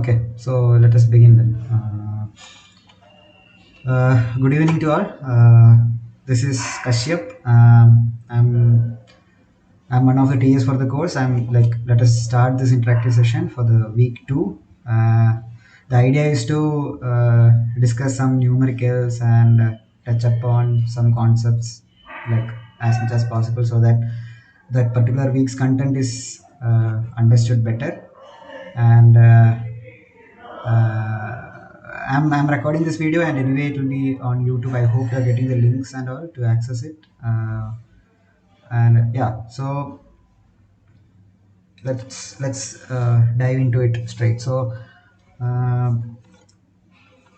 Okay, so let us begin then. Good evening to all. This is Kashyap. I'm one of the TAs for the course. Let us start this interactive session for the week 2. The idea is to discuss some numericals and touch upon some concepts like as much as possible, so that that particular week's content is understood better. And I'm recording this video, and anyway it will be on YouTube. I hope you're getting the links and all to access it. And yeah, so let's dive into it straight. So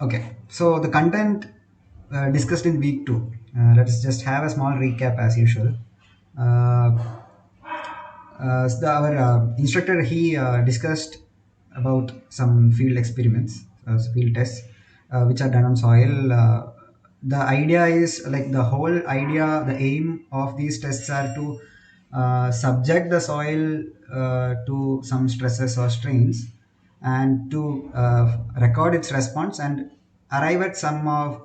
okay, so the content discussed in week 2. Let's just have a small recap as usual. Uh, our instructor, he discussed about some field experiments, field tests, which are done on soil. The idea is like the whole idea, the aim of these tests are to subject the soil to some stresses or strains, and to record its response and arrive at some of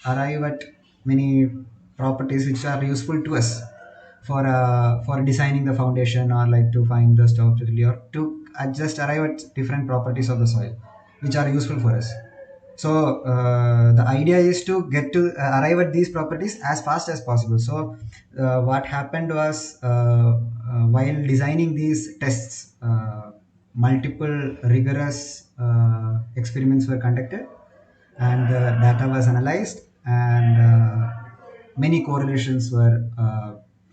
arrive at many properties which are useful to us for designing the foundation, or like to find the stability, or to just arrive at different properties of the soil which are useful for us. So the idea is to get to arrive at these properties as fast as possible. So what happened was, while designing these tests, multiple rigorous experiments were conducted, and the data was analyzed, and many correlations were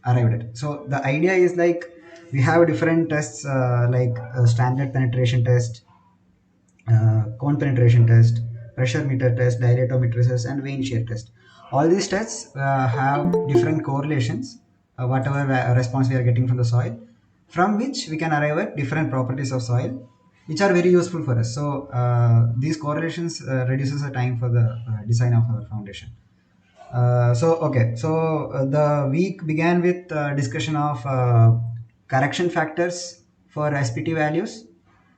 arrived at. So the idea is like we have different tests, like standard penetration test, cone penetration test, pressure meter test, dilatometer test, and vein shear test. All these tests have different correlations, whatever response we are getting from the soil, from which we can arrive at different properties of soil, which are very useful for us. So these correlations reduces the time for the design of our foundation. The week began with discussion of correction factors for SPT values.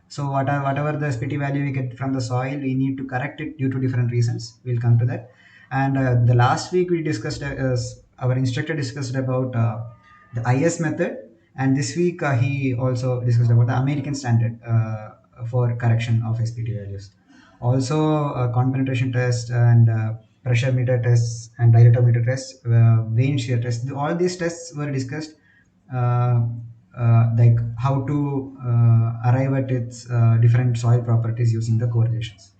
So whatever the SPT value we get from the soil, we need to correct it due to different reasons. We'll come to that. And the last week we discussed, our instructor discussed about the IS method, and this week he also discussed about the American standard for correction of SPT values. Also, cone penetration test and pressure meter tests and dilatometer tests, vein shear tests. All these tests were discussed, uh, like how to arrive at its different soil properties using the correlations.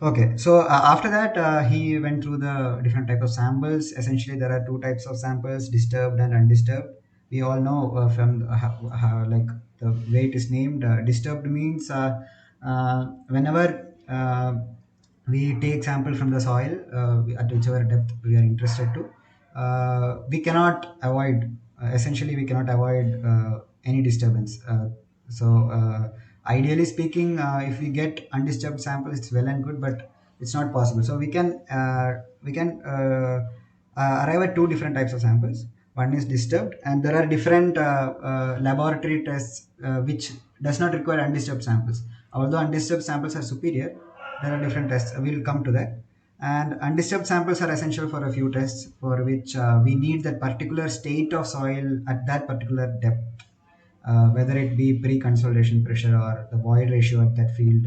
Okay, so after that, he went through the different type of samples. Essentially, there are two types of samples: disturbed and undisturbed. We all know from like the way it is named. Disturbed means whenever we take sample from the soil, at whichever depth we are interested to, we cannot avoid. Essentially, we cannot avoid any disturbance. Ideally speaking, if we get undisturbed samples, it's well and good, but it's not possible. So we can arrive at two different types of samples. One is disturbed, and there are different laboratory tests which does not require undisturbed samples. Although undisturbed samples are superior, there are different tests. We'll come to that. And undisturbed samples are essential for a few tests for which we need that particular state of soil at that particular depth, whether it be pre-consolidation pressure or the void ratio at that field,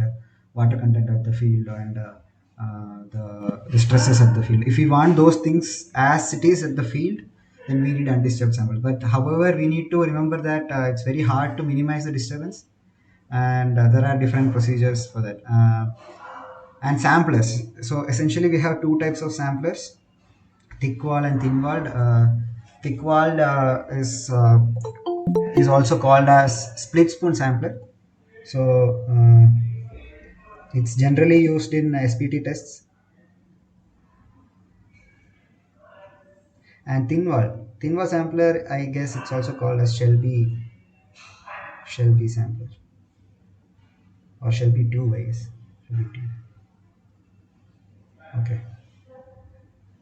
water content at the field, and the stresses at the field. If we want those things as it is at the field, then we need undisturbed samples. But however, we need to remember that it's very hard to minimize the disturbance, and there are different procedures for that. And samplers. So essentially, we have two types of samplers: thick wall and thin walled. Thick walled is also called as split spoon sampler. So it's generally used in SPT tests. And thin wall sampler, I guess it's also called as Shelby sampler, or Shelby 2, I guess. Shelby 2. Okay.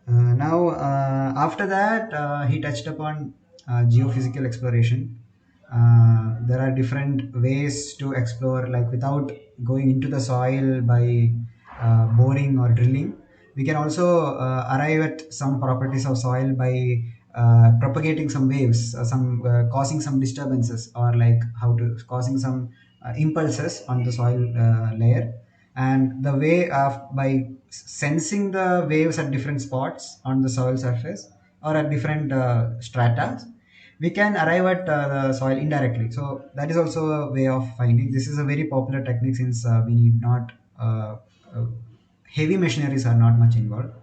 Now, after that, he touched upon geophysical exploration. There are different ways to explore, like without going into the soil by boring or drilling. We can also arrive at some properties of soil by propagating some waves, some causing some disturbances, or like how to causing some impulses on the soil layer. And the way of by sensing the waves at different spots on the soil surface or at different strata, we can arrive at the soil indirectly. So that is also a way of finding. This is a very popular technique, since we need not uh, heavy machineries are not much involved,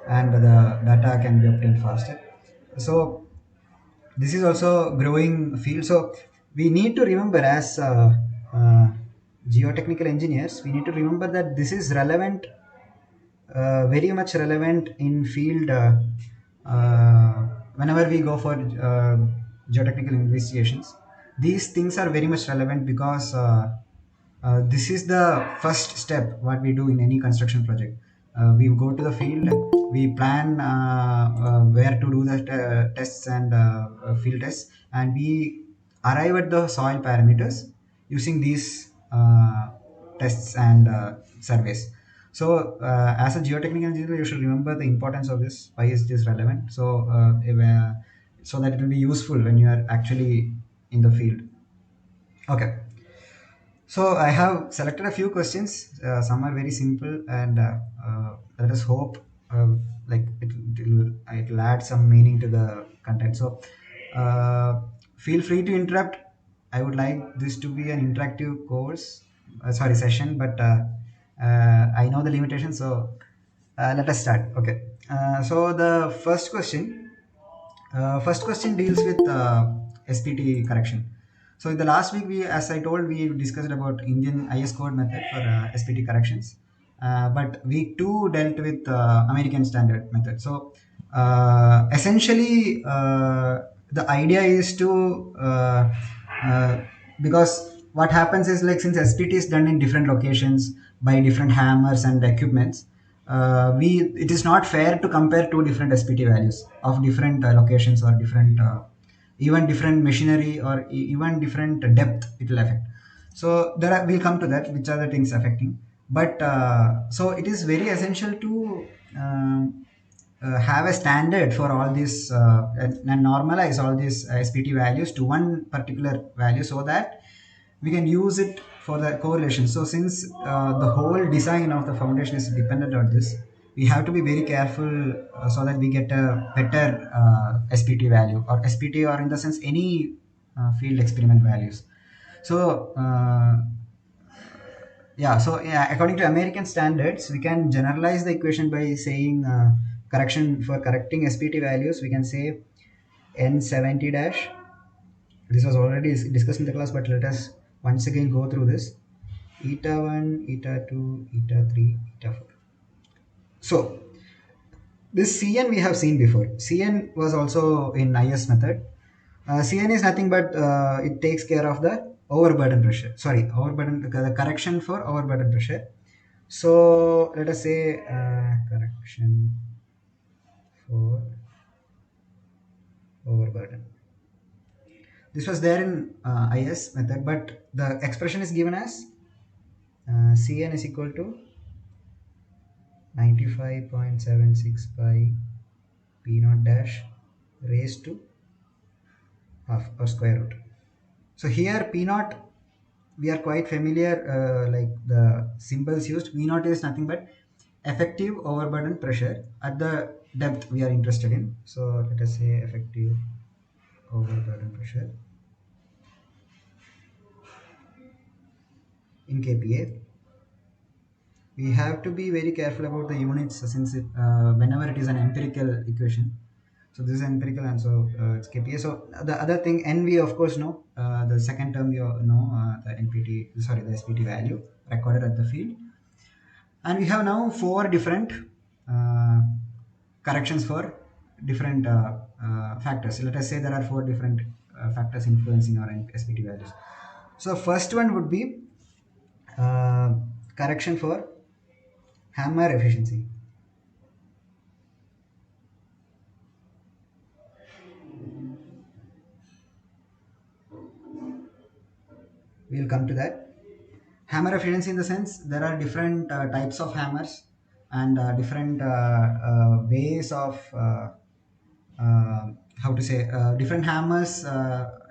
and the data can be obtained faster. So this is also growing field. So we need to remember, as geotechnical engineers, we need to remember that this is relevant, very much relevant in field, whenever we go for geotechnical investigations. These things are very much relevant because this is the first step what we do in any construction project. We go to the field, we plan where to do the tests and field tests, and we arrive at the soil parameters using these tests and surveys. So, as a geotechnical engineer, you should remember the importance of this. Why is this relevant? So, so that it will be useful when you are actually in the field. Okay. So I have selected a few questions. Some are very simple, and let us hope like it'll add some meaning to the content. So feel free to interrupt. I would like this to be an interactive course, sorry, session, but I know the limitations. So let us start. Okay. So the first question deals with SPT correction. So in the last week, as I told, we discussed about Indian IS code method for SPT corrections, but week two dealt with American standard method. So essentially, the idea is to because what happens is, like, since SPT is done in different locations by different hammers and equipments, we it is not fair to compare two different SPT values of different locations, or different even different machinery, or even different depth it will affect. So there are, we'll come to that, which are the things affecting. But so it is very essential to have a standard for all these, and normalize all these SPT values to one particular value, so that we can use it for the correlation. So since the whole design of the foundation is dependent on this, we have to be very careful, so that we get a better SPT value, or SPT, or in the sense any field experiment values. So yeah, so yeah, according to American standards, we can generalize the equation by saying, correction for correcting SPT values, we can say N70 dash. This was already discussed in the class, but let us once again go through this. Eta 1, eta 2, eta 3, eta 4. So this Cn we have seen before. Cn was also in IS method. Cn is nothing but it takes care of the overburden pressure. Sorry, overburden, the correction for overburden pressure. So let us say correction for overburden. This was there in IS method, but the expression is given as Cn is equal to 95.76 by P naught dash raised to half, or square root. So here P naught, we are quite familiar, like the symbols used. V naught is nothing but effective overburden pressure at the depth we are interested in. So let us say effective overburden pressure in kPa. We have to be very careful about the units, since whenever it is an empirical equation. So this is empirical, and so it's kPa. So the other thing, n, we of course know, the second term you know, the the SPT value recorded at the field. And we have now four different uh, corrections for different factors. Let us say there are four different factors influencing our SPT values. So first one would be uh, correction for hammer efficiency. We'll come to that. Hammer efficiency in the sense there are different types of hammers and different ways of uh, how to say different hammers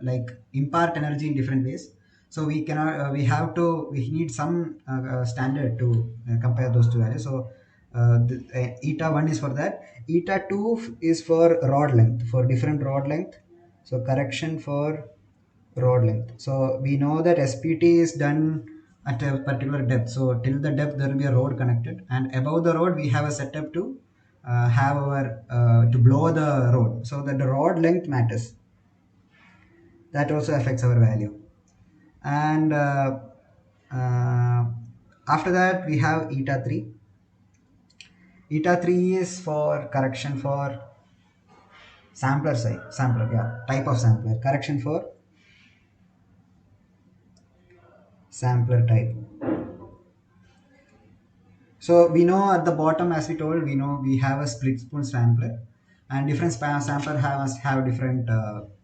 like impart energy in different ways. So we cannot we need some standard to compare those two values. So eta 1 is for that. Eta 2 is for rod length, for different rod length. So correction for rod length. So we know that SPT is done at a particular depth. So till the depth there will be a rod connected, and above the rod we have a setup to have our to blow the rod. So that the rod length matters. That also affects our value. And uh, after that we have eta 3. Eta 3 is for correction for sampler, yeah, type of sampler. Correction for sampler type. So we know at the bottom, as we told, we know we have a split spoon sampler, and different sampler have different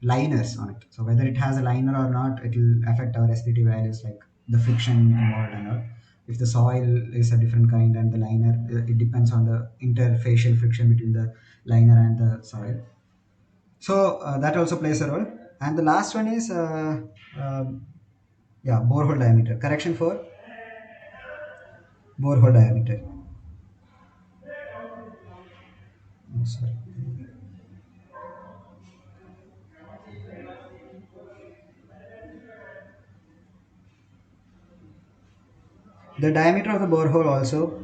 liners on it. So whether it has a liner or not, it will affect our SPT values, like the friction involved and all. If the soil is a different kind and the liner, it depends on the interfacial friction between the liner and the soil. So that also plays a role. And the last one is yeah, borehole diameter. Correction for borehole diameter. Oh, sorry. The diameter of the borehole also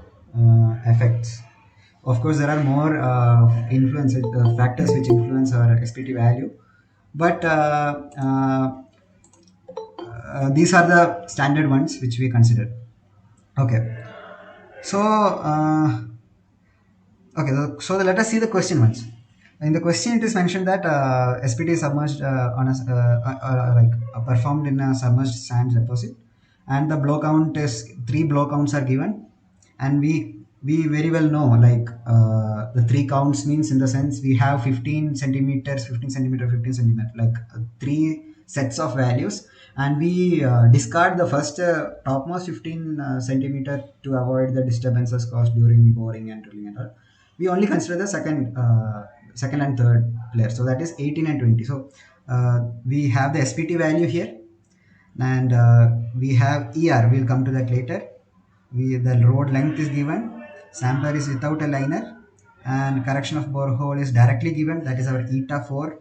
affects. Of course, there are more factors which influence our SPT value, but these are the standard ones which we consider. Okay, so let us see the question once. In the question, it is mentioned that SPT is submerged performed in a submerged sand deposit, and the blow count is three blow counts are given, and we very well know like the three counts means in the sense we have 15 centimeters, 15 centimeter, 15 centimeter, like three sets of values, and we discard the first topmost 15 centimeter to avoid the disturbances caused during boring and drilling and all. We only consider the second and third layer, so that is 18 and 20. So we have the SPT value here, and we have ER, we'll come to that later. The road length is given, sampler is without a liner, and correction of borehole is directly given, that is our eta 4.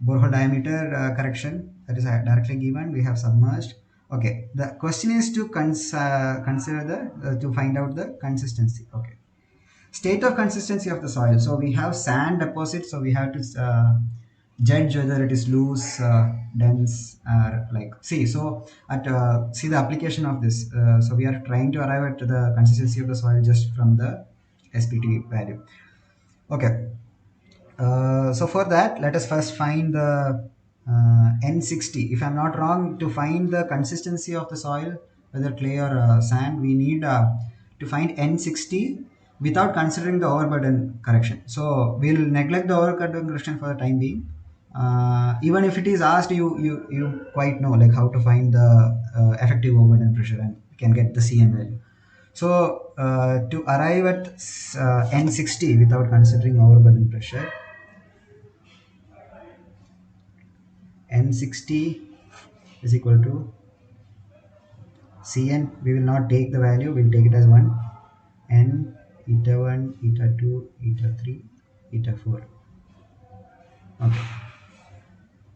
Borehole diameter correction, that is directly given, we have submerged. Okay, the question is to consider the to find out the consistency. Okay, state of consistency of the soil. So we have sand deposit, so we have to judge whether it is loose, dense, or like, see, so at see the application of this. So we are trying to arrive at the consistency of the soil just from the SPT value. Okay, so for that, let us first find the N60. If I'm not wrong, to find the consistency of the soil, whether clay or sand, we need to find N60 without considering the overburden correction. So we'll neglect the overburden correction for the time being. Even if it is asked, you quite know like how to find the effective overburden pressure and can get the CN value. So to arrive at N60 without considering overburden pressure, N60 is equal to Cn. We will not take the value, we will take it as 1. N eta 1, eta 2, eta 3, eta 4. Okay.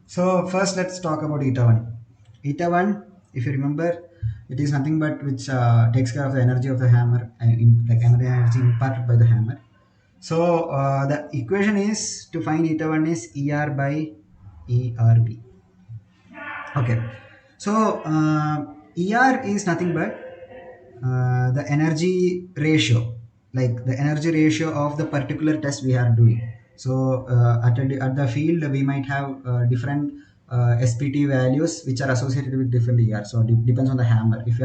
So first let's talk about eta 1. Eta 1, if you remember, it is nothing but which takes care of the energy of the hammer, like energy imparted by the hammer. So the equation is to find eta 1 is ER by ERB. Okay, so ER is nothing but the energy ratio, like the energy ratio of the particular test we are doing. So at the field we might have different SPT values which are associated with different ER. So depends on the hammer. If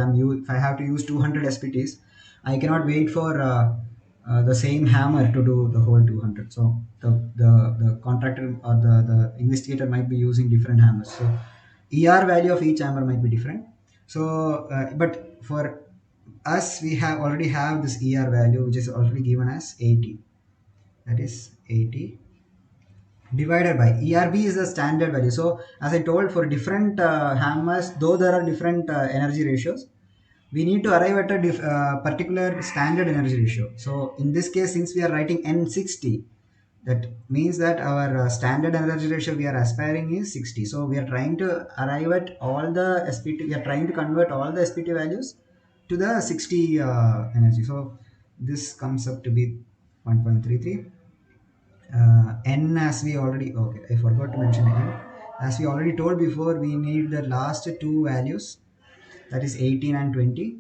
I have to use 200 SPTs, I cannot wait for the same hammer to do the whole 200. So the contractor or the investigator might be using different hammers. So ER value of each hammer might be different. So but for us we have already have this er value which is already given as 80. That is 80 divided by erb is the standard value. So as I told, for different hammers, though there are different energy ratios, we need to arrive at a particular standard energy ratio. So in this case, since we are writing n60, that means that our standard energy ratio we are aspiring is 60. So we are trying to arrive at all the spt, we are trying to convert all the spt values to the 60 energy. So this comes up to be 1.33. N, as we already, okay, I forgot to mention n. As we already told before, we need the last two values, that is 18 and 20.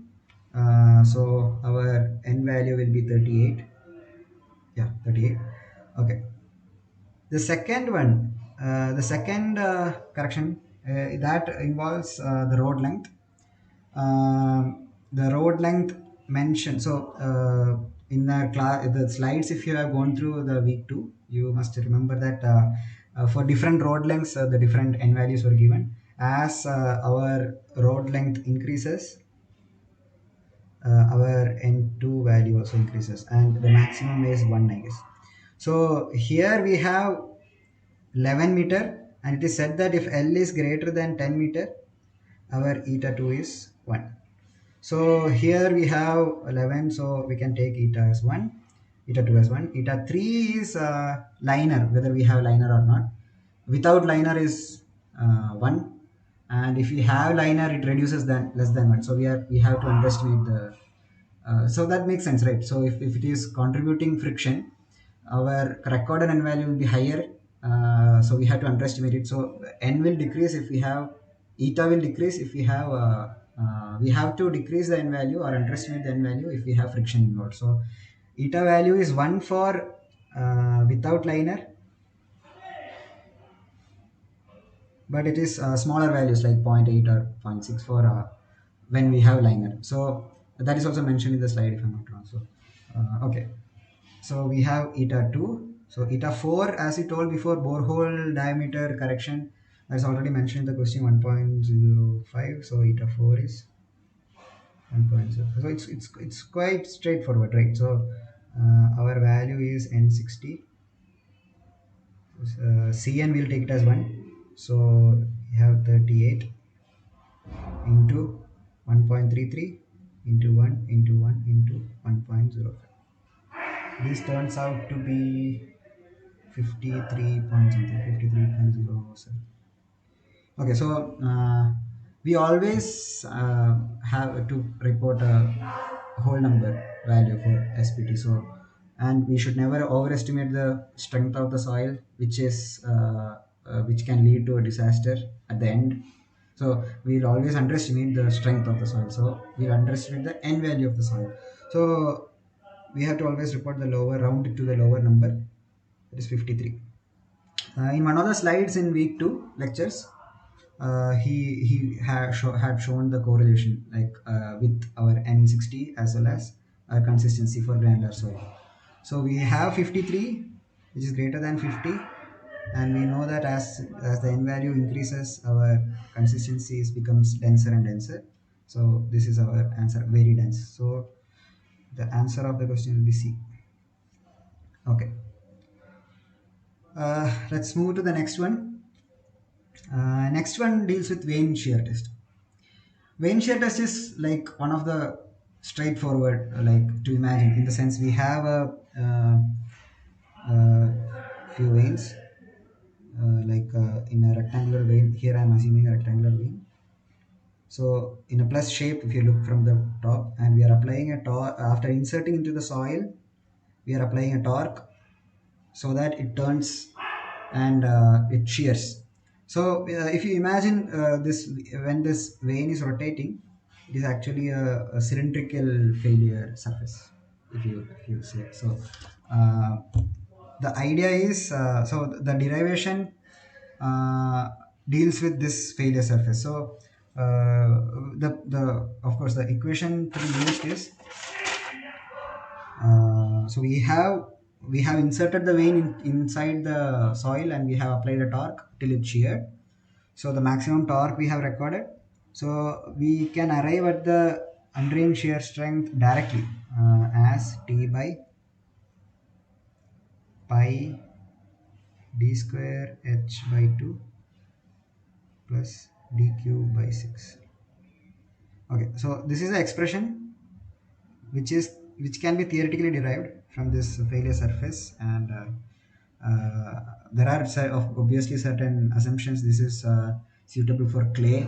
So our n value will be 38. Yeah, 38. Okay. The second one, the second correction, that involves the road length. The road length mentioned. So in the class, the slides, if you have gone through the week 2, you must remember that for different road lengths, the different n values were given. As our road length increases, our n2 value also increases, and the maximum is 1, I guess. So here we have 11 meter, and it is said that if L is greater than 10 meter, our eta 2 is 1. So here we have 11, so we can take eta as 1, eta 2 as 1. Eta 3 is liner, whether we have liner or not. Without liner is 1, and if we have liner, it reduces than less than 1. So we have to underestimate the so that makes sense, right? So if it is contributing friction, our recorded n value will be higher. So we have to underestimate it. So n will decrease if we have, eta will decrease if we have to decrease the n value or underestimate the n value if we have friction involved. So eta value is 1 for without liner, but it is smaller values like zero point 0.8 or zero point 0.6 for when we have liner. So that is also mentioned in the slide if I'm not wrong. So okay, so we have eta 2. So eta 4, as we told before, borehole diameter correction, as already mentioned in the question, 1.05. So eta 4 is 1.0. So it's quite straightforward, right? So our value is n60. Cn will take it as 1. So we have 38 into 1.33 into 1 into 1 into 1.05. This turns out to be 53 point something, 53.07. Okay, so we always have to report a whole number value for spt. So, and we should never overestimate the strength of the soil, which can lead to a disaster at the end. So we'll always underestimate the strength of the soil, so we'll underestimate the n value of the soil. So we have to always report the lower, round it to the lower number, that is 53. In one of the slides in week 2 lectures, he had shown the correlation, like with our N60 as well as our consistency for granular soil. So we have 53, which is greater than 50, and we know that as the N value increases, our consistency becomes denser and denser. So this is our answer, very dense. So the answer of the question will be C. Okay. Let's move to the next one. Next one deals with vein shear test. Vein shear test is like one of the straightforward, like to imagine, in the sense we have a few veins, in a rectangular vein. Here I am assuming a rectangular vein. So in a plus shape, if you look from the top, and we are applying a torque after inserting into the soil, we are applying a torque so that it turns and it shears. So if you imagine this, when this vein is rotating, it is actually a cylindrical failure surface, if you say so. The idea is, so the derivation deals with this failure surface. So the of course the equation to be used is, so we have inserted the vein inside the soil, and we have applied a torque till it sheared. So the maximum torque we have recorded, So we can arrive at the undrained shear strength directly as T by pi d square h by 2 plus dq by 6. Okay, so this is the expression which can be theoretically derived from this failure surface, and there are obviously certain assumptions. This is suitable for clay,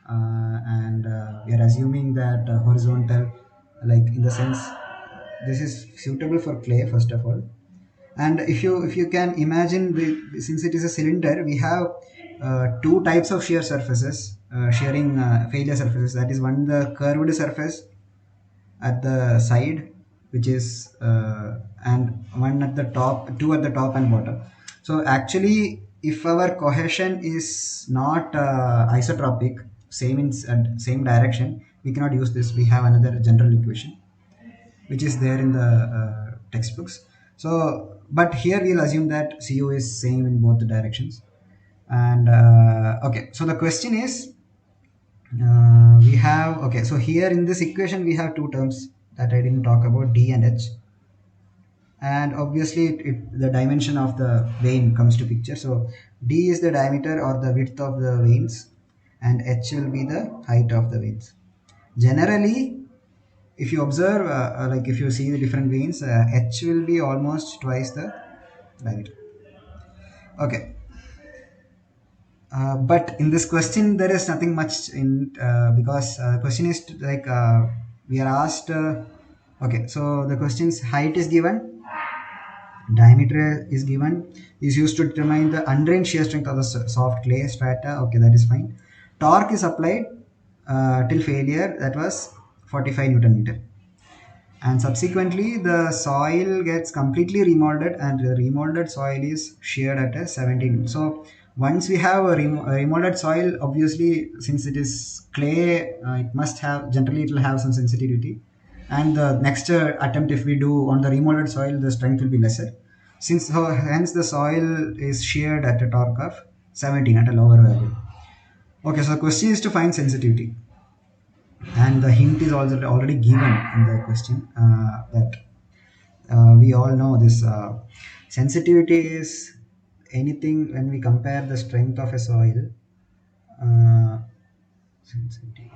and we are assuming that horizontal, like in the sense, this is suitable for clay first of all. And if you can imagine, since it is a cylinder, we have two types of shear surfaces, shearing failure surfaces. That is, one, the curved surface at the side, which is and one at the top, two at the top and bottom. So actually, if our cohesion is not isotropic, same in same direction, we cannot use this. We have another general equation which is there in the textbooks. So, but here we'll assume that cu is same in both the directions. And okay, so the question is, we have, okay, so here in this equation we have two terms that I didn't talk about, d and h. And obviously the dimension of the vein comes to picture. So d is the diameter or the width of the veins, and h will be the height of the veins. Generally, if you observe, like if you see the different veins, h will be almost twice the diameter. Okay, but in this question there is nothing much in, because question is like, we are asked, okay, so the question's height is given, diameter is given, is used to determine the undrained shear strength of the soft clay strata. Okay, that is fine. Torque is applied till failure, that was 45 newton meter, and subsequently the soil gets completely remolded, and the remolded soil is sheared at a 17. So once we have a remolded soil, obviously since it is clay, it must have, generally it will have some sensitivity, and the next attempt, if we do on the remolded soil, the strength will be lesser, since, so hence the soil is sheared at a torque of 17 at a lower value. Okay, so the question is to find sensitivity, and the hint is also already given in the question, that we all know this, sensitivity is anything when we compare the strength of a soil, sensitivity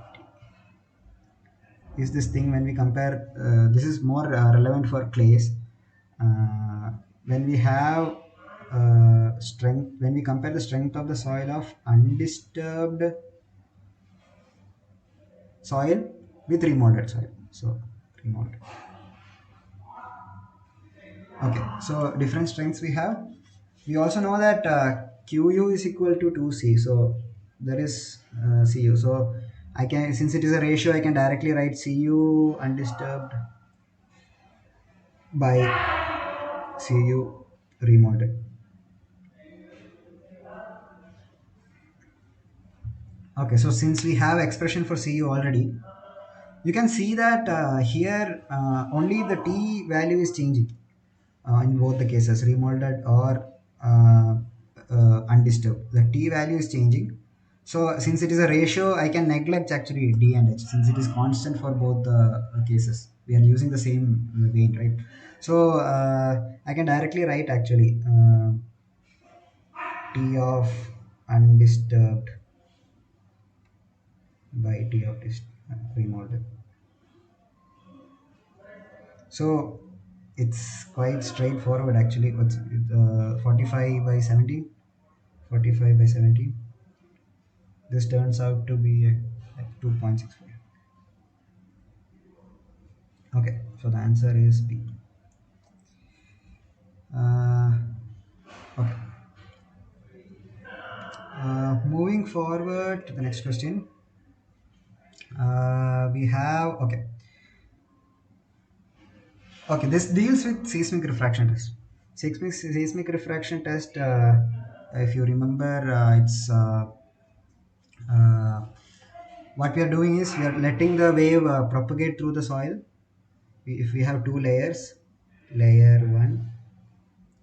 is this thing when we compare, this is more relevant for clays, uh, when we have strength, when we compare the strength of the soil of undisturbed soil with remolded soil. So remolded. Okay, so different strengths we have. We also know that QU is equal to 2C. So there is CU. So I can, since it is a ratio, I can directly write CU undisturbed by CU remolded. Okay, so since we have expression for CU already, you can see that here only the T value is changing in both the cases, remolded or undisturbed. The T value is changing. So since it is a ratio, I can neglect actually D and H, since it is constant for both the cases. We are using the same weight, right? So I can directly write actually T of undisturbed by T of remolded. So it's quite straightforward actually. What's 45 by 17? 45 by 17. This turns out to be like 2.65. Okay, so the answer is B. Uh, okay. Moving forward to the next question. We have, okay. Okay, this deals with seismic refraction test. Seismic refraction test, if you remember, it's uh, what we are doing is we are letting the wave propagate through the soil. If we have two layers, layer 1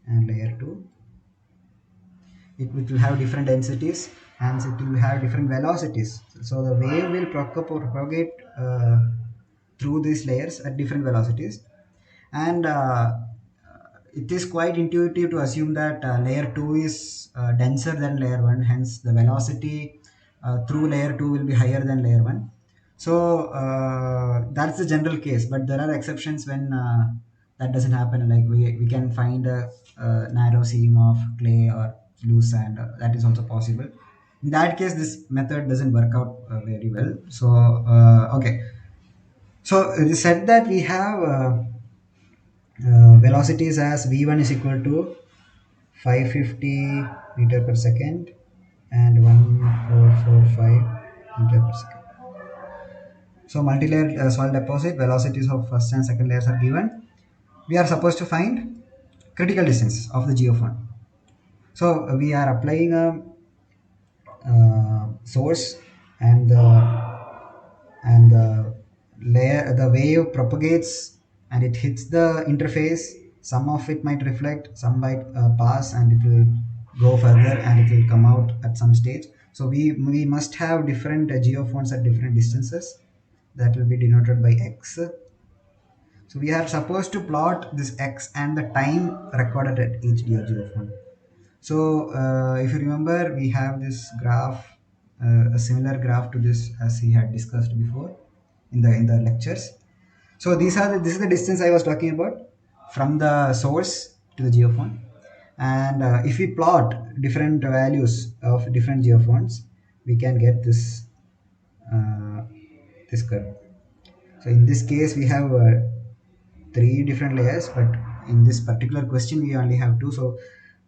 and layer 2, it will have different densities. hence it will have different velocities. So the wave will propagate through these layers at different velocities, and it is quite intuitive to assume that layer 2 is denser than layer 1, hence the velocity through layer 2 will be higher than layer 1. So that's the general case, but there are exceptions when that doesn't happen. Like we can find a narrow seam of clay or loose sand, that is also possible. In that case, this method doesn't work out very well. So okay, so it is said that we have velocities as v1 is equal to 550 meter per second and 1445 meter per second. So multi-layer soil deposit velocities of first and second layers are given. We are supposed to find critical distance of the geophone. So we are applying a source, and the layer, the wave propagates and it hits the interface. Some of it might reflect, some might pass, and it will go further and it will come out at some stage. So we must have different geophones at different distances, that will be denoted by x. So we are supposed to plot this x and the time recorded at each geophone. So if you remember, we have this graph, a similar graph to this as we had discussed before in the lectures. So this is the distance I was talking about from the source to the geophone, and if we plot different values of different geophones, we can get uh, this curve. So in this case, we have three different layers, but in this particular question, we only have two. So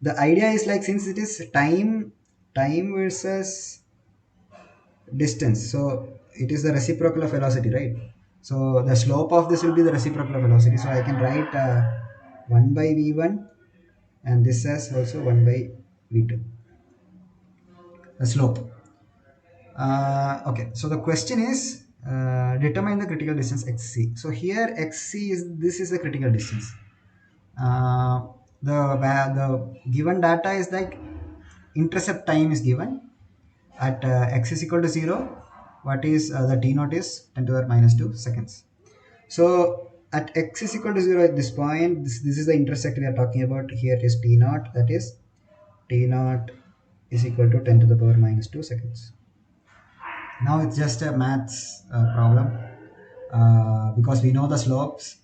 the idea is like, since it is time versus distance, so it is the reciprocal of velocity, right? So the slope of this will be the reciprocal of velocity. So I can write 1 by v1, and this as also 1 by v2, the slope. Okay, so the question is, determine the critical distance xc. So here xc is, this is the critical distance. uh, the given data is like intercept time is given at x is equal to 0. What is the t naught is 10 to the power minus 2 seconds. So at x is equal to 0 at this point, this is the intersect we are talking about. Here is t naught, that is t naught is equal to 10 to the power minus 2 seconds. Now it's just a maths problem, because we know the slopes,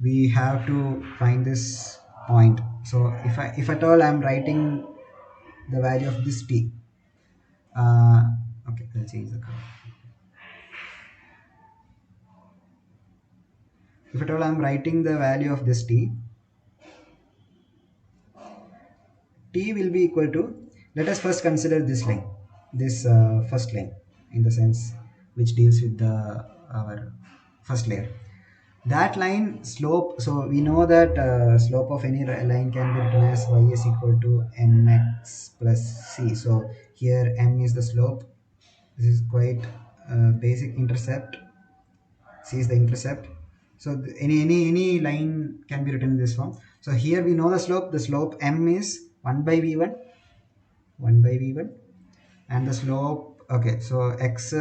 we have to find this point. So if at all I'm writing the value of this t, uh, okay, let's change the color. If at all I'm writing the value of this t will be equal to, let us first consider this line, this first line, in the sense which deals with the our first layer. That line slope, so we know that slope of any line can be written as y is equal to mx plus c. So here m is the slope, this is quite basic. Intercept, c is the intercept. So any line can be written in this form. So here we know the slope, m is 1 by v1, 1 by v1, and the slope, okay, so x,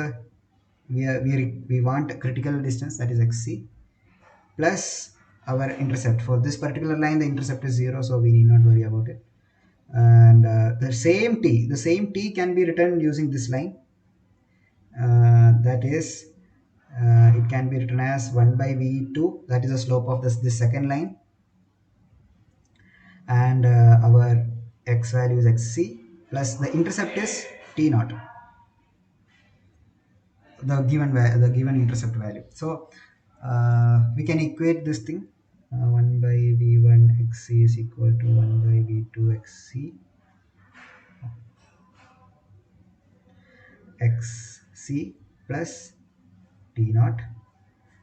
we want critical distance, that is xc, plus our intercept. For this particular line, the intercept is 0, so we need not worry about it. And the same t can be written using this line, that is it can be written as 1 by v2, that is the slope of this second line, and our x value is xc, plus the intercept is t naught, the given intercept value. So we can equate this thing, 1 by v1 xc is equal to 1 by v2 xc, xc plus t naught.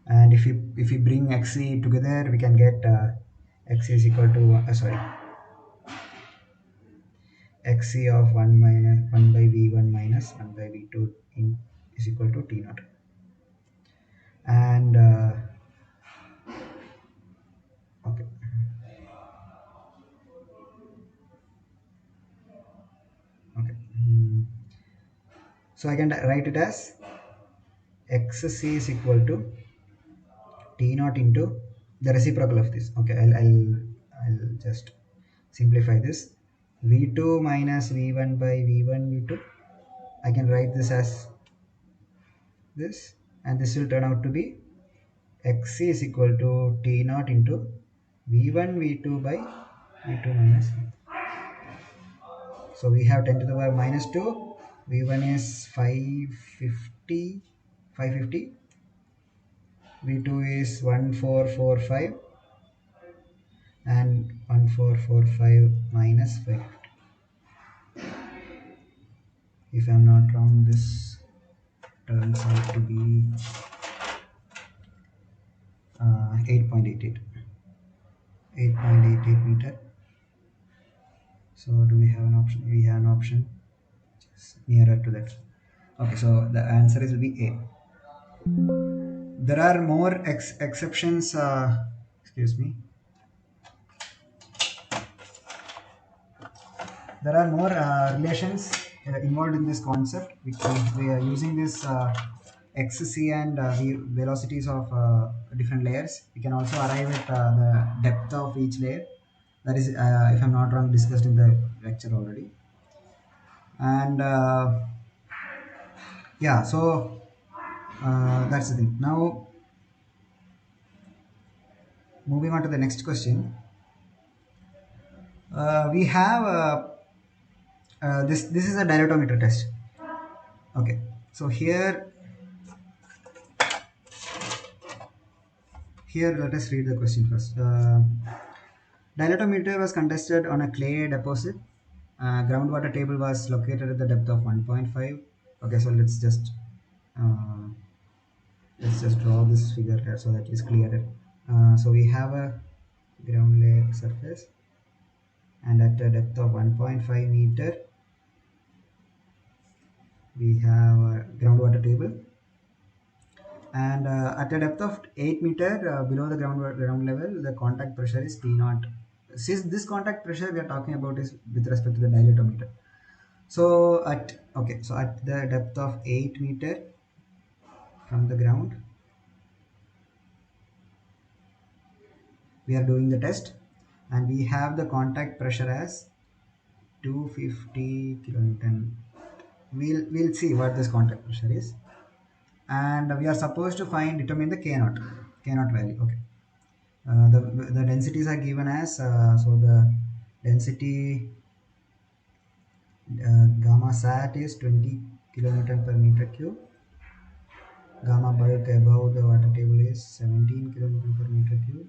And if we bring xc together, we can get x is equal to sorry, xc of 1 minus 1 by v1 minus 1 by v2 is equal to t naught. And okay, okay. So I can write it as xc is equal to t naught into the reciprocal of this. Okay, I'll just simplify this. V2 minus V1 by V1 V2. I can write this as this, and this will turn out to be xc is equal to t naught into V1 V2 by V2 minus V. So we have 10 to the power minus 2. V1 is 550, 550. V2 is 1445, and 1445 minus 550. If I'm not wrong, this turns out to be 8.88 8.88 meter. So do we have an option? We have an option nearer to that. Okay, so the answer is will be A. There are more exceptions. Excuse me. There are more relations involved in this concept, which we are using this xc and the velocities of different layers. We can also arrive at the depth of each layer. That is, if I'm not wrong, discussed in the lecture already. And yeah, so that's the thing. Now, moving on to the next question, we have this is a dilatometer test. Okay, so here let us read the question first. Dilatometer was contested on a clay deposit. Groundwater table was located at the depth of 1.5. Okay, so uh, let's just draw this figure here so that it's clear. So we have a ground layer surface, and at a depth of 1.5 meter, we have a groundwater table, and at a depth of 8 meter below the ground level, the contact pressure is P naught. Since this contact pressure we are talking about is with respect to the dilatometer. So at the depth of 8 meter from the ground, we are doing the test, and we have the contact pressure as 250 kilonewton. We'll see what this contact pressure is, and we are supposed to determine the k naught value. Okay, the densities are given as so the density gamma sat is 20 kilonewton per meter cube. Gamma bulk above the water table is 17 kilonewton per meter cube.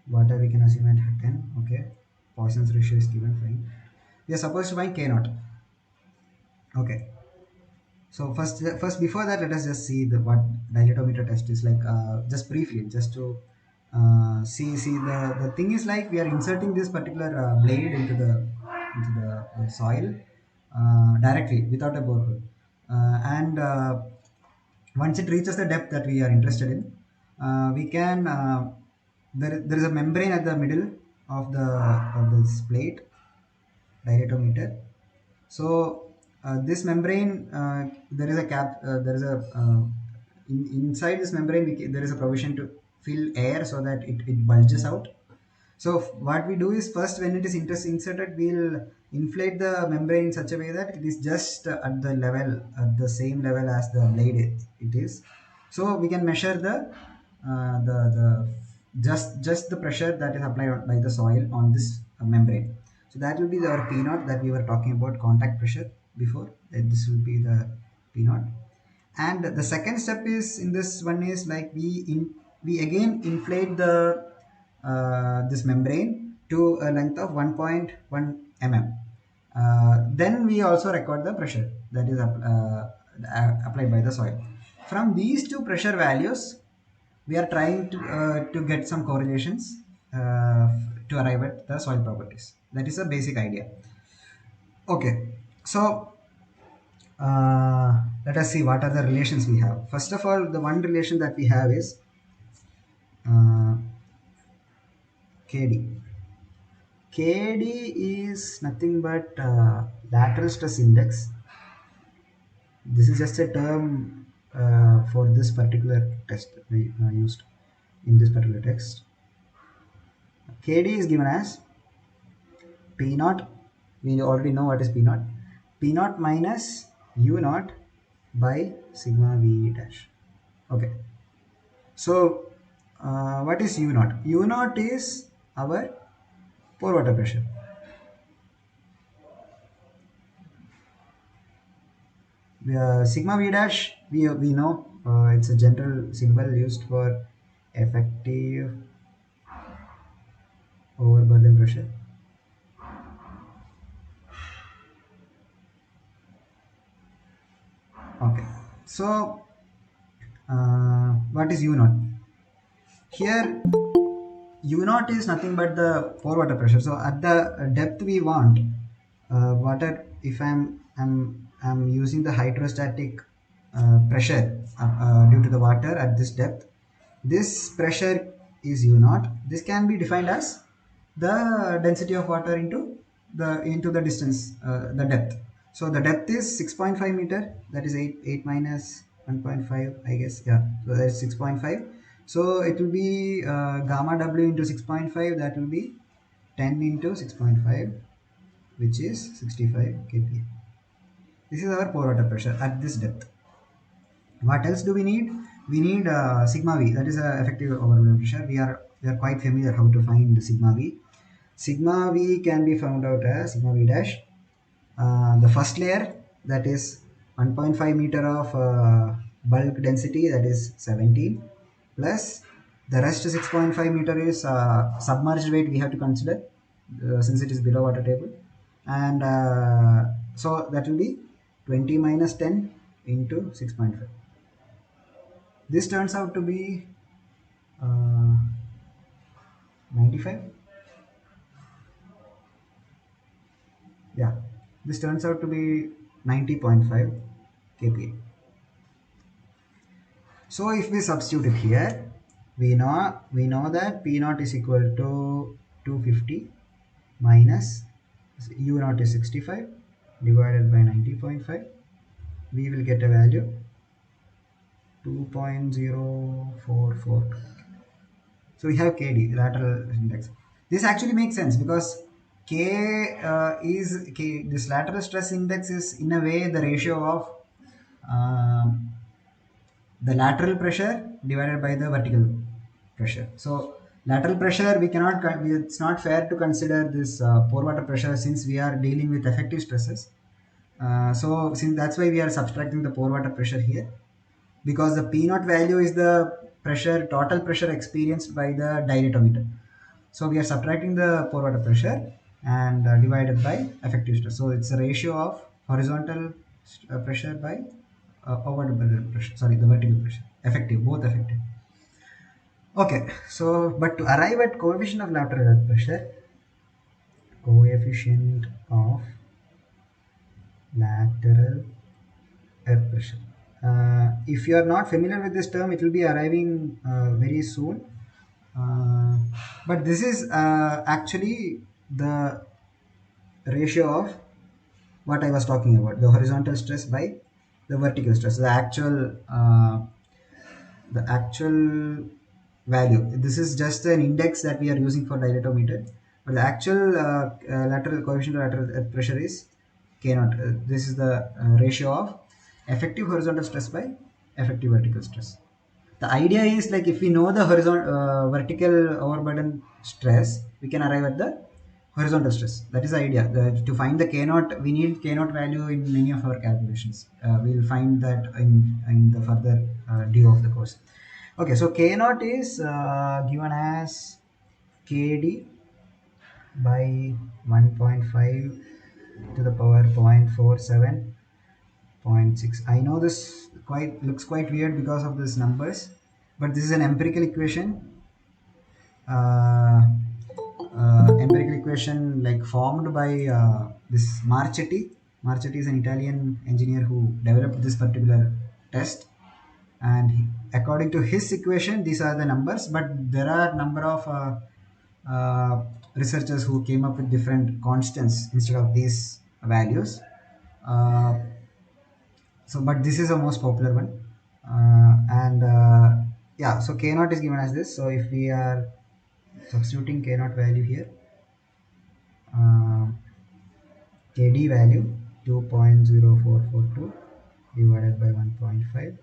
Water we can assume at 10. Okay, Poisson's ratio is given. Fine. We are supposed to find k naught. Okay, so first before that, let us just see what dilatometer test is like. Just briefly, just to see the thing is like we are inserting this particular blade into the soil directly without a borehole, and once it reaches the depth that we are interested in, we can there is a membrane at the middle of this plate dilatometer. So this membrane, there is a cap. There is a inside this membrane. There is a provision to fill air so that it bulges out. So what we do is first, when it is inserted, we'll inflate the membrane in such a way that it is just at the same level as the blade it is. So we can measure the just the pressure that is applied by the soil on this membrane. So that will be our P naught that we were talking about, contact pressure before. This will be the P naught. And the second step is in this one is like we again inflate the this membrane to a length of 1.1 mm. Then we also record the pressure that is applied by the soil. From these two pressure values, we are trying to get some correlations to arrive at the soil properties. That is a basic idea. Okay, so let us see what are the relations we have. First of all, the one relation that we have is uh, KD. KD is nothing but lateral stress index This is just a term for this particular test we used in this particular text. KD is given as P naught. We already know what is P naught. P naught minus U naught by sigma V dash. Okay. So what is U naught? U naught is our pore water pressure. Sigma V dash, we know it's a general symbol used for effective overburden pressure. Okay, so what is U naught? Here, U naught is nothing but the pore water pressure. So at the depth we want water. If I'm using the hydrostatic pressure due to the water at this depth, this pressure is U naught. This can be defined as the density of water into the distance, the depth. So the depth is 6.5 meter. That is 8 minus 1.5, I guess. Yeah. So that's 6.5. So it will be gamma W into 6.5. That will be 10 into 6.5, which is 65 kPa. This is our pore water pressure at this depth. What else do we need? We need sigma V. That is effective overburden pressure. We are quite familiar how to find sigma V. Sigma V can be found out as sigma V dash. The first layer, that is 1.5 meter of bulk density, that is 17, plus the rest 6.5 meter is submerged weight we have to consider since it is below water table, and so that will be 20 minus 10 into 6.5. This turns out to be 95. Yeah, this turns out to be 90.5 kPa. So if we substitute it here, we know that P naught is equal to 250 minus U naught is 65 divided by 90.5. We will get a value 2.044. So we have KD, lateral index. This actually makes sense because this lateral stress index is in a way the ratio of um, the lateral pressure divided by the vertical pressure. So lateral pressure, it's not fair to consider this pore water pressure since we are dealing with effective stresses. So since that's why we are subtracting the pore water pressure here, because the P naught value is the total pressure experienced by the dilatometer. So we are subtracting the pore water pressure and divided by effective stress. So it's a ratio of horizontal pressure by overburden pressure. Sorry, the vertical pressure. Effective, both effective. Okay, so but to arrive at coefficient of lateral earth pressure, coefficient of lateral earth pressure. If you are not familiar with this term, it will be arriving very soon. Uh, but this is actually the ratio of what I was talking about, the horizontal stress by the vertical stress, the actual value. This is just an index that we are using for dilatometer, but the actual lateral coefficient of lateral earth pressure is K naught. This is the ratio of effective horizontal stress by effective vertical stress. The idea is like if we know the vertical overburden stress, we can arrive at the horizontal stress. That is the idea. To find the K naught, we need K naught value in many of our calculations. We'll find that in the further due of the course. Okay, so K naught is given as KD by 1.5 to the power 0.47 0.6. I know this quite looks quite weird because of these numbers, but this is an uh, empirical equation like formed by this Marchetti. Marchetti is an Italian engineer who developed this particular test, and according to his equation, these are the numbers. But there are number of researchers who came up with different constants instead of these values. Uh, So but this is the most popular one, and yeah, so k naught is given as this. So if we are substituting k naught value here, uh, kd value 2.0442 divided by 1.5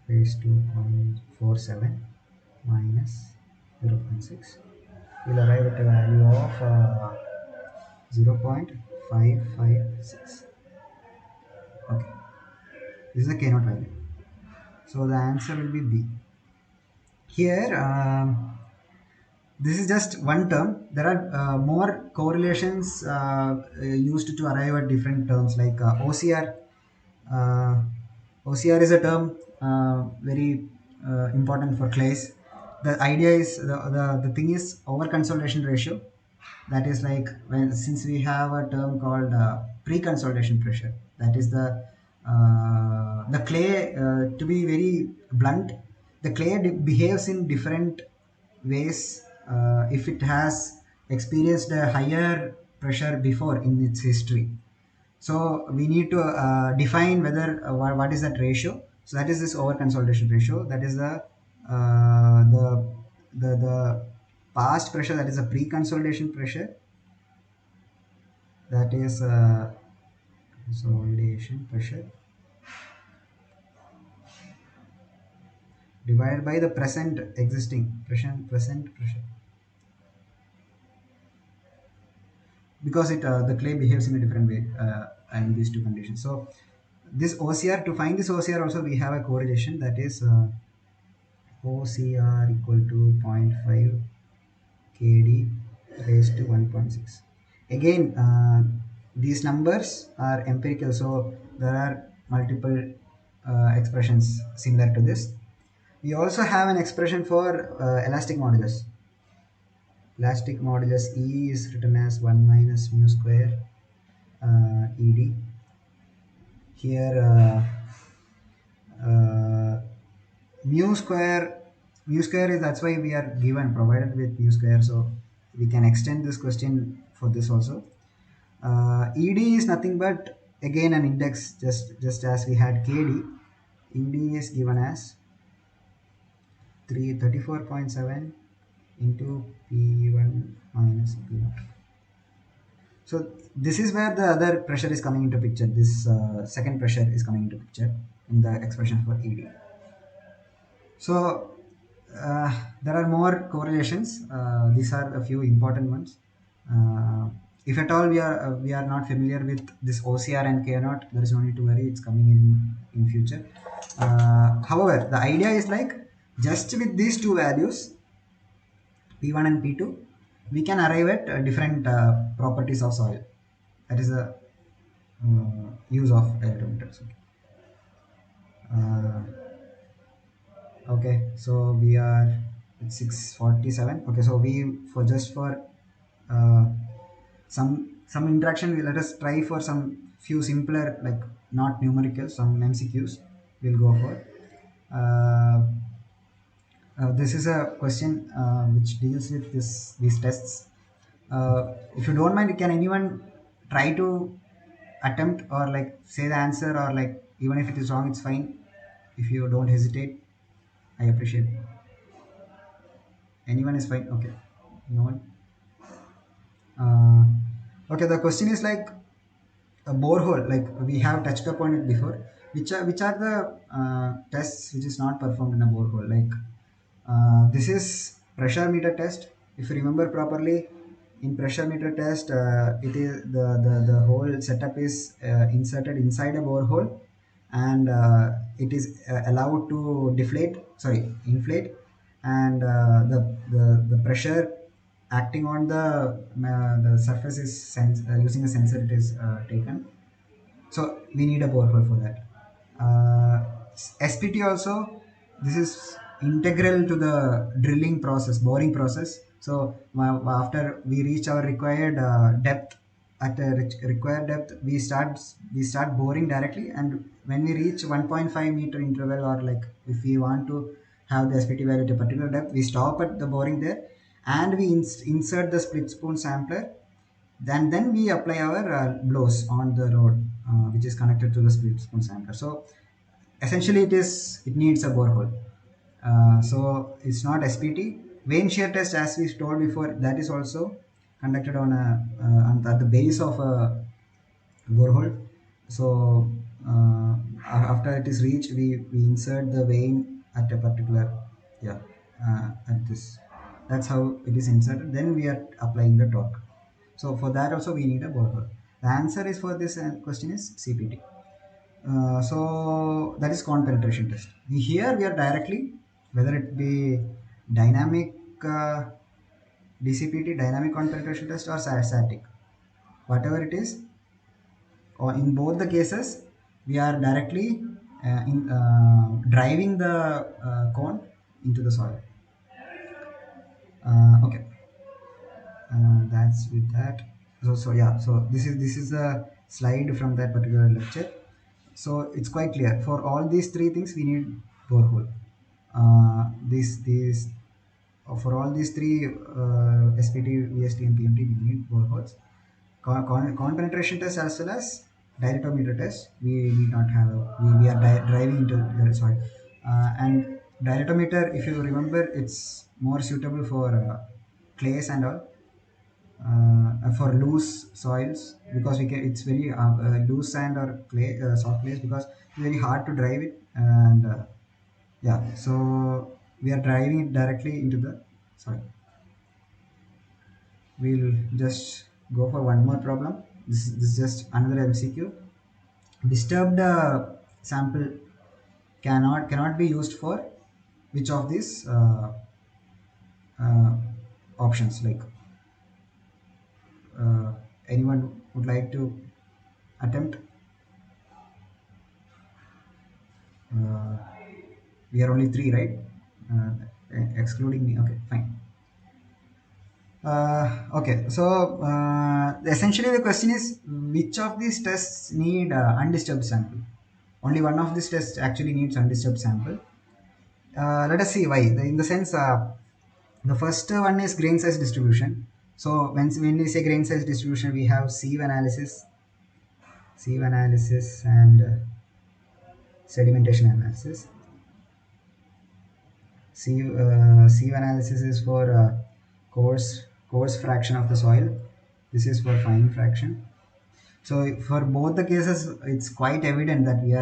raised to 0.47 minus 0.6, we'll arrive at a value of 0.556. Okay, this is the k naught value. So the answer will be B. Here, this is just one term. There are more correlations used to arrive at different terms, like OCR. Uh, OCR is a term very important for clays. The idea is the thing is over consolidation ratio. That is like when, since we have a term called pre-consolidation pressure. That is the clay. To be very blunt, the clay behaves in different ways if it has experienced a higher pressure before in its history. So we need to define whether what is that ratio. So that is this over consolidation ratio. That is the past pressure, that is a pre-consolidation pressure, that is consolidation pressure divided by the present existing present pressure, because it the clay behaves in a different way in these two conditions. So this OCR, to find this OCR also we have a correlation, that is OCR equal to zero point 0.5 kd raised to 1.6. Again, these numbers are empirical, so there are multiple expressions similar to this. We also have an expression for elastic modulus. Elastic modulus E is written as 1 minus mu square ED. Here uh, mu square is, that's why we are given provided with mu square, so we can extend this question for this also. Ed is nothing but again an index, just as we had kd. Ed is given as 334.7 into p1 minus p0. So this is where the other pressure is coming into picture. This second pressure is coming into picture in the expression for ed. So there are more correlations. These are a few important ones. If at all we are not familiar with this OCR and K naught, there is no need to worry. It's coming in future. However, the idea is like just with these two values, P1 and P2, we can arrive at different properties of soil. That is the use of electrometers. Uh, Okay, so we are at 6:47. Okay, so we for just for uh, some interaction, we let us try for some few simpler, like not numerical, some MCQs we'll go for. Uh, this is a question which deals with these tests. If you don't mind, can anyone try to attempt or like say the answer, or like even if it is wrong, it's fine. If you don't hesitate, I appreciate it. Anyone is fine. Okay. No one. Okay. The question is like a borehole. Like we have touched upon it before. Which are the tests which is not performed in a borehole? Like this is pressure meter test. If you remember properly, in pressure meter test, it is the whole setup is inserted inside a borehole, and it is allowed to inflate, and the pressure acting on the surface is using a sensor, it is taken. So we need a borehole for that. SPT also, this is integral to the drilling process, boring process. So after we reach our required depth, at a required depth, we start boring directly, and when we reach 1.5 meter interval, or like if we want to have the SPT value at a particular depth, we stop at the boring there, and we insert the split spoon sampler. Then we apply our blows on the road, which is connected to the split spoon sampler. So essentially it needs a borehole. So it's not SPT. Vein shear test, as we told before, that is also conducted on at the base of a borehole. So after it is reached, we insert the vein at a particular, yeah, at this. That's how it is inserted. Then we are applying the torque. So for that also we need a borehole. The answer is for this question is CPT. So that is cone penetration test. Here we are directly, whether it be dynamic DCPT, dynamic cone penetration test, or static, whatever it is, or in both the cases, we are directly driving the cone into the soil. Okay, that's with that. So yeah, so this is a slide from that particular lecture. So it's quite clear for all these three things we need borehole. These For all these three SPT, VST, and PMT, we need boreholes. Con penetration test as well as dilatometer test, we need not have. We are driving into the soil, and dilatometer, if you remember, it's more suitable for clays and all, for loose soils, because it's very loose sand or clay, soft clays, because it's very hard to drive it, and yeah, so we are driving it directly into the soil. We'll just go for one more problem. This is just another MCQ. Disturbed sample cannot be used for which of these uh, options? Like, uh, anyone would like to attempt? Uh, we are only three, right? Uh, Excluding me. Okay, fine. Okay, so essentially the question is, which of these tests need undisturbed sample? Only one of these tests actually needs undisturbed sample. Let us see why. In the sense, the first one is grain size distribution. So when we say grain size distribution, we have sieve analysis, and sedimentation analysis. Sieve analysis is for coarse fraction of the soil. This is for fine fraction. So for both the cases, it's quite evident that we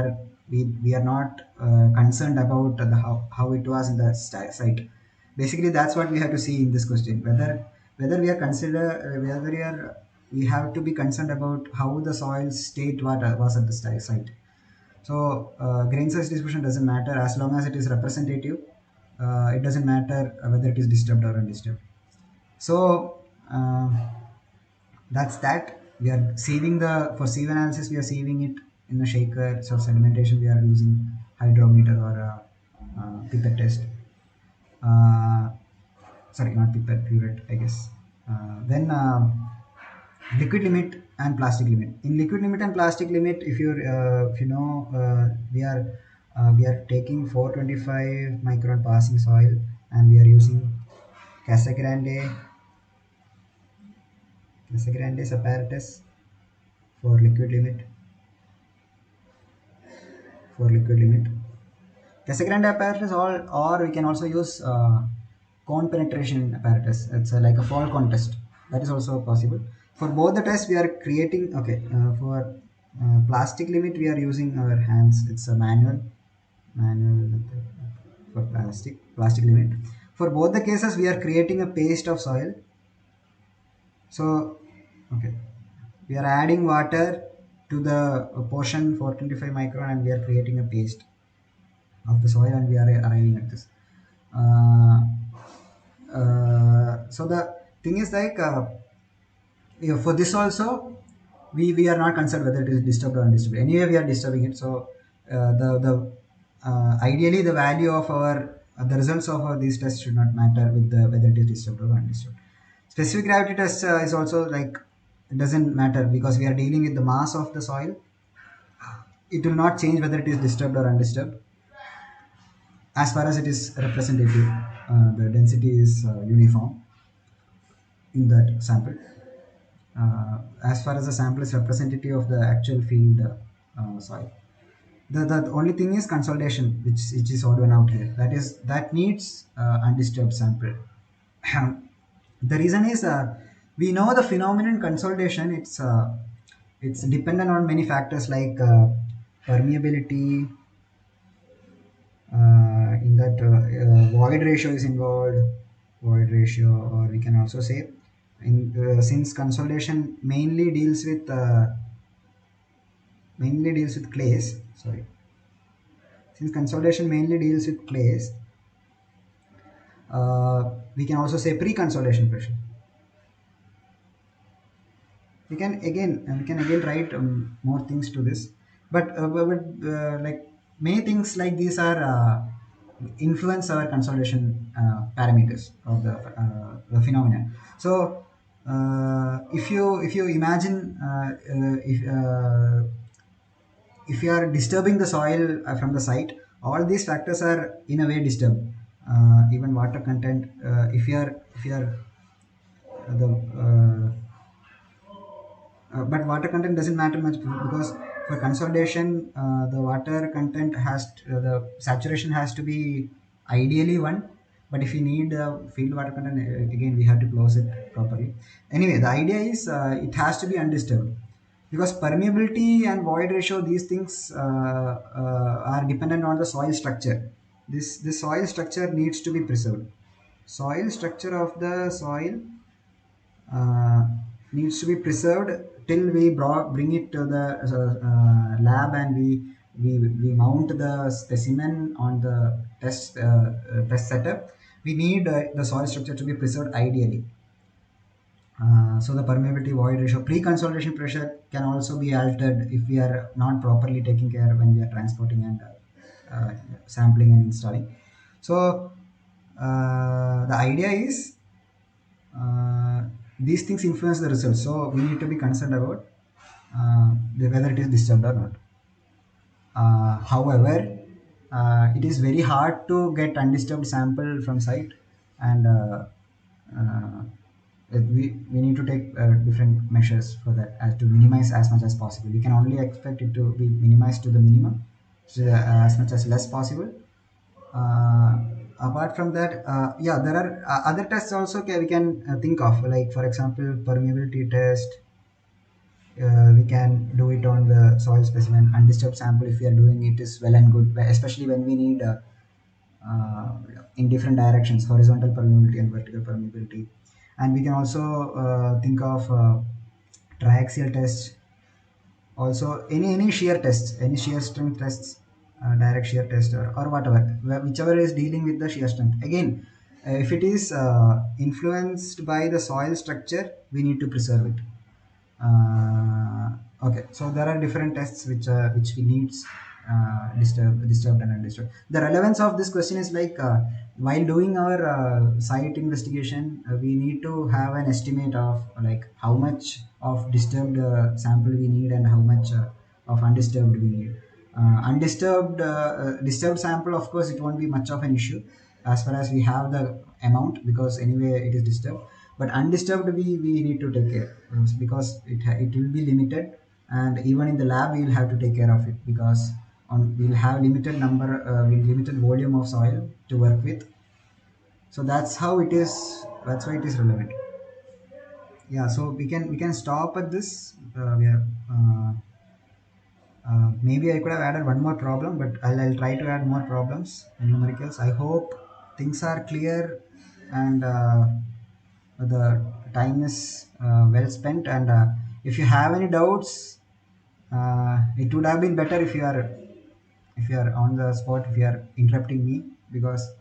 are not concerned about how it was in the site. Basically, that's what we have to see in this question. Whether we are whether we have to be concerned about how the soil state was at the site. So grain size distribution doesn't matter as long as it is representative. It doesn't matter whether it is disturbed or undisturbed. So that's that. We are sieving for sieve analysis, we are sieving it in a shaker. So sedimentation, we are using hydrometer or pipette test. Uh, Sorry, not pipette, pipette, I guess. Then liquid limit and plastic limit. In liquid limit and plastic limit, if you know, we are taking 425 micron passing soil, and we are using Casa Grande apparatus for liquid limit. For liquid limit, Casagrande apparatus, or we can also use cone penetration apparatus. It's like a fall cone test. That is also possible. For both the tests, we are creating. Okay, for plastic limit, we are using our hands. It's a manual method for plastic limit. For both the cases, we are creating a paste of soil. So, okay, we are adding water to the portion 425 micron, and we are creating a paste of the soil, and we are arriving at this. Uh, so the thing is like, for this also, we are not concerned whether it is disturbed or undisturbed. Anyway, we are disturbing it. So the ideally the value of our the results of these tests should not matter with whether it is disturbed or undisturbed. Specific gravity test is also like, it doesn't matter, because we are dealing with the mass of the soil. It will not change whether it is disturbed or undisturbed, as far as it is representative. The density is uniform in that sample. as far as the sample is representative of the actual field soil. The only thing is consolidation, which is odd one out here. That needs undisturbed sample. The reason is we know the phenomenon consolidation. It's dependent on many factors like permeability. In that void ratio is involved, void ratio, or we can also say, since consolidation mainly deals with clays. Sorry, since consolidation mainly deals with clays, we can also say pre-consolidation pressure. We can again write more things to this, but like many things like these are influence our consolidation parameters of the phenomenon. So if you imagine if you are disturbing the soil from the site, all these factors are in a way disturbed. Even water content, if you are the but water content doesn't matter much because for consolidation the water content the saturation has to be ideally one, but if you need field water content, again we have to close it properly. Anyway, the idea is it has to be undisturbed because permeability and void ratio, these things are dependent on the soil structure. This soil structure needs to be preserved. Soil structure of the soil uh, needs to be preserved till bring it to the lab, and we mount the specimen on the test setup. We need the soil structure to be preserved ideally. So the permeability void ratio, pre-consolidation pressure can also be altered if we are not properly taking care when we are transporting and sampling and installing. So the idea is uh, these things influence the results. So we need to be concerned about whether it is disturbed or not. However, it is very hard to get undisturbed sample from site, and uh, we need to take different measures for that as to minimize as much as possible. We can only expect it to be minimized to the minimum, so as much as less possible. uh, Apart from that, yeah, there are other tests also we can think of, like for example permeability test. We can do it on the soil specimen undisturbed sample. If we are doing it is well and good, especially when we need uh, in different directions, horizontal permeability and vertical permeability. And we can also think of triaxial tests, also any shear tests, any shear strength tests, direct shear test, or whatever, whichever is dealing with the shear strength. Again, if it is influenced by the soil structure, we need to preserve it. Okay, so there are different tests which we needs disturbed and undisturbed. The relevance of this question is like while doing our site investigation, we need to have an estimate of like how much of disturbed sample we need and how much of undisturbed we need. Disturbed sample, of course, it won't be much of an issue as far as we have the amount, because anyway it is disturbed. But undisturbed, we need to take care because it will be limited, and even in the lab we will have to take care of it because we'll have limited volume of soil to work with. So that's why it is relevant. Yeah, so we can stop at this. Maybe I could have added one more problem, but I'll try to add more problems and numericals. I hope things are clear, and the time is well spent. And if you have any doubts, it would have been better if you are on the spot, if you are interrupting me, because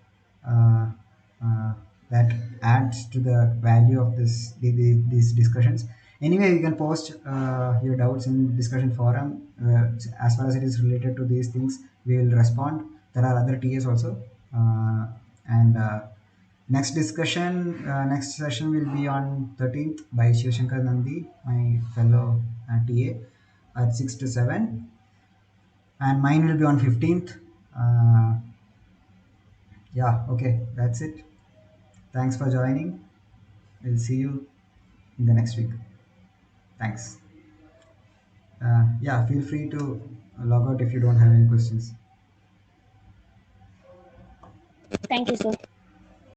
uh, uh, that adds to the value of these discussions. Anyway, you can post your doubts in discussion forum. As far as it is related to these things, we will respond. There are other TAs also, and next session will be on 13th by Shivshankar Nandi, my fellow TA, at 6 to 7, and mine will be on 15th. Uh, yeah, okay, that's it. Thanks for joining. We'll see you in the next week. Thanks. Yeah, feel free to log out if you don't have any questions. Thank you, sir.